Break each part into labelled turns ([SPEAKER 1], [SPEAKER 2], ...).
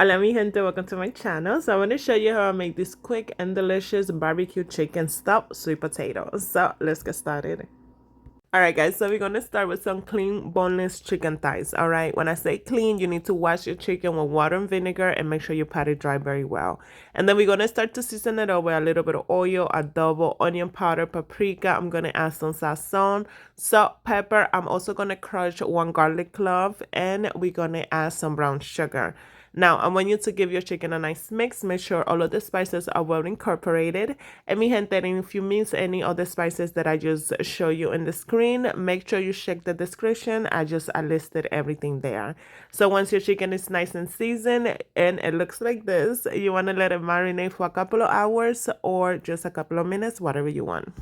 [SPEAKER 1] Hola mi gente, welcome to my channel. So I want to show you how I make this quick and delicious barbecue chicken stuffed sweet potatoes. So let's get started. Alright guys, so we're going to start with some clean boneless chicken thighs. Alright, when I say clean, you need to wash your chicken with water and vinegar and make sure you pat it dry very well. And then we're going to start to season it up with a little bit of oil, adobo, onion powder, paprika. I'm going to add some sazón, salt, pepper. I'm also going to crush one garlic clove, and we're going to add some brown sugar. Now, I want you to give your chicken a nice mix. Make sure all of the spices are well incorporated. And mi gente, if you miss any of the spices that I just show you in the screen, make sure you check the description. I listed everything there. So once your chicken is nice and seasoned and it looks like this, you want to let it marinate for a couple of hours or just a couple of minutes, whatever you want.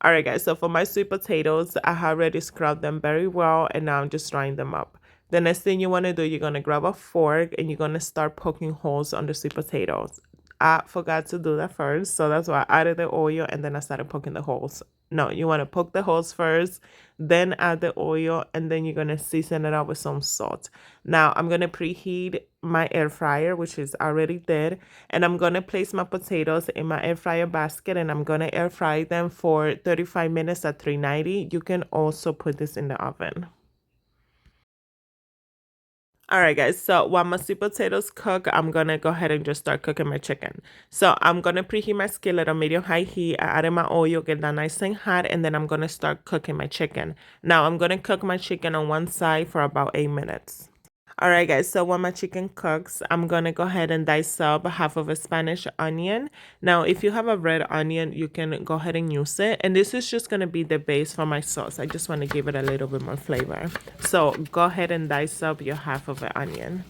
[SPEAKER 1] Alright guys, so for my sweet potatoes, I have already scrubbed them very well and now I'm just drying them up. The next thing you want to do, you're going to grab a fork and you're going to start poking holes on the sweet potatoes. I forgot to do that first, so that's why I added the oil and then I started poking the holes. No, you want to poke the holes first, then add the oil, and then you're going to season it up with some salt. Now, I'm going to preheat my air fryer, which is already dead, and I'm going to place my potatoes in my air fryer basket, and I'm going to air fry them for 35 minutes at 390. You can also put this in the oven. Alright guys, so while my sweet potatoes cook, I'm gonna go ahead and just start cooking my chicken. So I'm gonna preheat my skillet on medium-high heat. I added my oil, get that nice and hot, and then I'm gonna start cooking my chicken. Now I'm gonna cook my chicken on one side for about 8 minutes. Alright guys, so while my chicken cooks, I'm gonna go ahead and dice up half of a Spanish onion. Now, if you have a red onion, you can go ahead and use it. And this is just gonna be the base for my sauce. I just want to give it a little bit more flavor. So go ahead and dice up your half of an onion.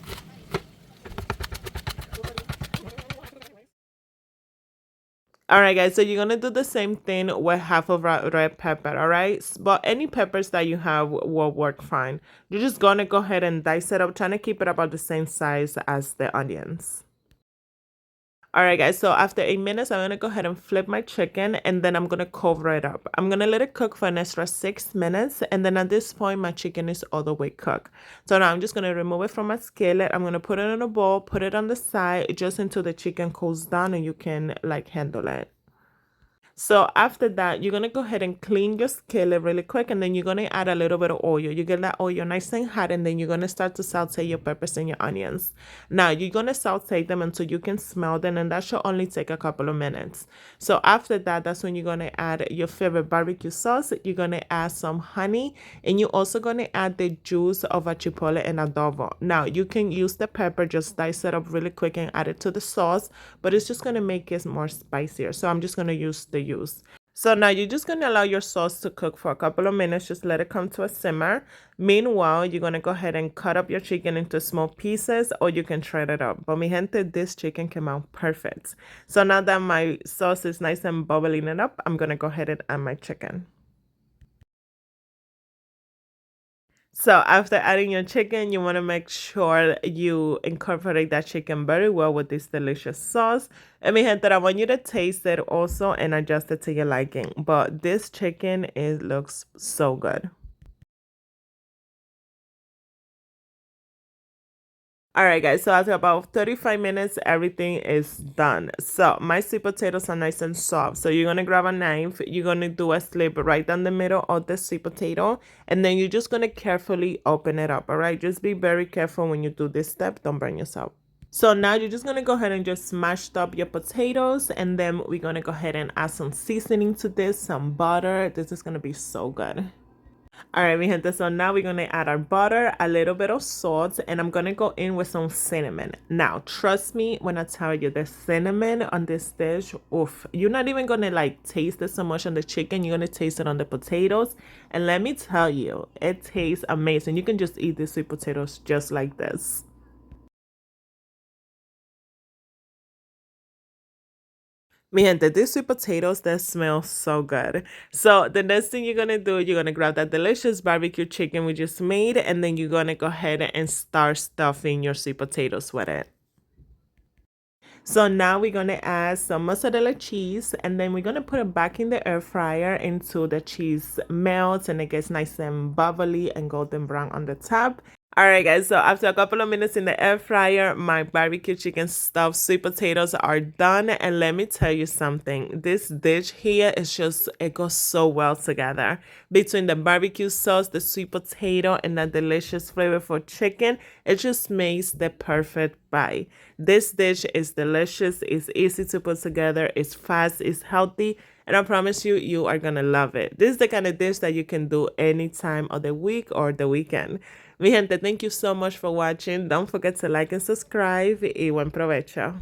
[SPEAKER 1] Alright guys, so you're gonna do the same thing with half of red pepper, alright? But any peppers that you have will work fine. You're just gonna go ahead and dice it up, trying to keep it about the same size as the onions. Alright guys, so after 8 minutes, I'm going to go ahead and flip my chicken and then I'm going to cover it up. I'm going to let it cook for an extra 6 minutes, and then at this point, my chicken is all the way cooked. So now I'm just going to remove it from my skillet. I'm going to put it in a bowl, put it on the side just until the chicken cools down and you can like handle it. So after that, you're going to go ahead and clean your skillet really quick, and then you're going to add a little bit of oil. You get that oil nice and hot, and then you're going to start to saute your peppers and your onions. Now, you're going to saute them until you can smell them, and that should only take a couple of minutes. So after that, that's when you're going to add your favorite barbecue sauce. You're going to add some honey, and you're also going to add the juice of a chipotle and adobo. Now, you can use the pepper, just dice it up really quick and add it to the sauce, but it's just going to make it more spicier. So I'm just going to use the use. So now you're just going to allow your sauce to cook for a couple of minutes. Just let it come to a simmer. Meanwhile, you're going to go ahead and cut up your chicken into small pieces, or you can shred it up. But mi gente, this chicken came out perfect. So now that my sauce is nice and bubbling it up, I'm going to go ahead and add my chicken. So after adding your chicken, you want to make sure you incorporate that chicken very well with this delicious sauce. And mi gente, I want you to taste it also and adjust it to your liking. But this chicken looks so good. Alright guys, so after about 35 minutes, everything is done. So my sweet potatoes are nice and soft. So you're going to grab a knife, you're going to do a slit right down the middle of the sweet potato, and then you're just going to carefully open it up, alright? Just be very careful when you do this step, don't burn yourself. So now you're just going to go ahead and just smash up your potatoes, and then we're going to go ahead and add some seasoning to this, some butter. This is going to be so good. Alright, mi gente, so now we're going to add our butter, a little bit of salt, and I'm going to go in with some cinnamon. Now, trust me when I tell you the cinnamon on this dish, oof, you're not even going to like taste it so much on the chicken, you're going to taste it on the potatoes. And let me tell you, it tastes amazing. You can just eat these sweet potatoes just like this. Mi gente, these sweet potatoes, that smell so good. So the next thing you're going to do, you're going to grab that delicious barbecue chicken we just made, and then you're going to go ahead and start stuffing your sweet potatoes with it. So now we're going to add some mozzarella cheese, and then we're going to put it back in the air fryer until the cheese melts and it gets nice and bubbly and golden brown on the top. All right, guys. So after a couple of minutes in the air fryer, my barbecue chicken stuffed sweet potatoes are done. And let me tell you something. This dish here is just, it goes so well together. Between the barbecue sauce, the sweet potato, and the delicious flavorful chicken, it just makes the perfect bite. This dish is delicious. It's easy to put together. It's fast. It's healthy. And I promise you, you are going to love it. This is the kind of dish that you can do any time of the week or the weekend. Mi gente, thank you so much for watching. Don't forget to like and subscribe y buen provecho.